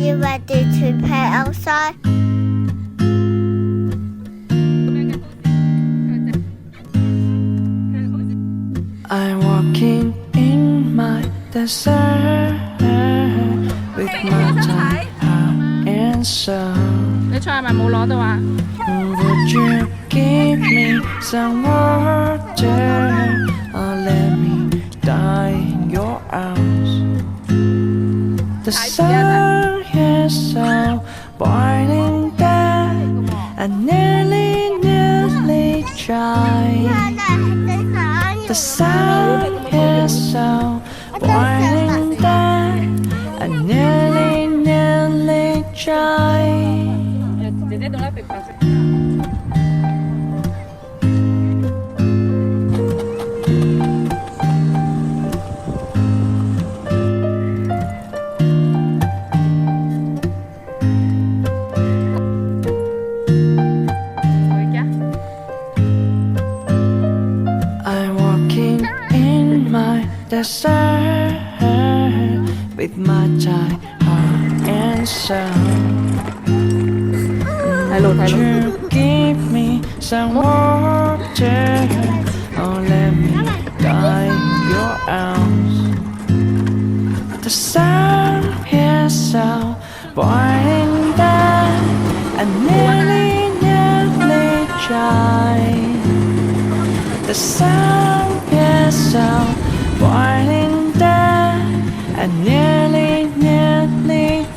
you ready to play outside? I'm walking in my desert with my time, heart and soul. 你菜係咪冇攞到啊？ Would you give me some water or let me die in your arms? The sun is so boiling that I nearly tried. The sun is so boiling that I nearly tried. 姐姐懂啦，白白色。Desert with my tired heart and soul. Would you give me some water or let me die in your arms? The sun is so boiling that I nearly tried. The sun is so boiling that I nearly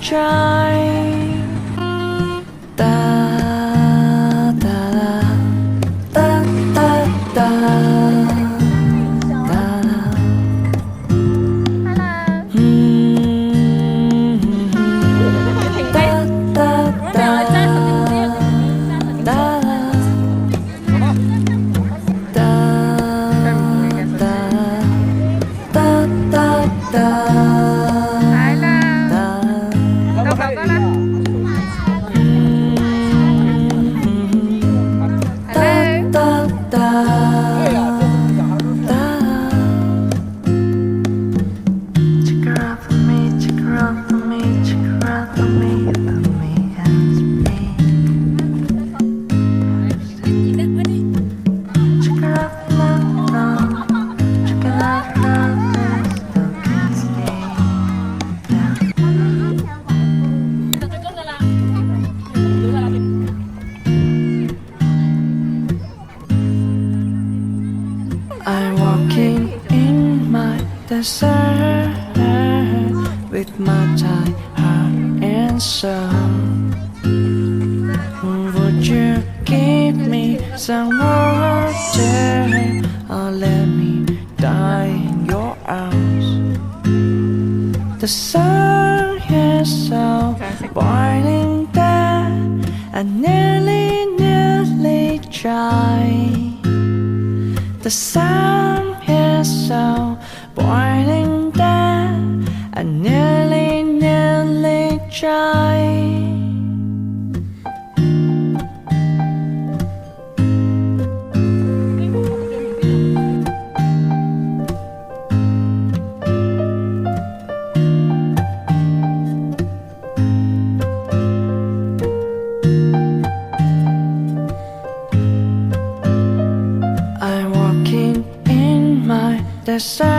tried. Da da da da da da. I'm walking in my desert with my tired heart and soul. Would you give me some water or let me die in your arms? The sun is so boiling that I nearly tried. The sun is so boiling that I nearly tried. I'm walking in my desert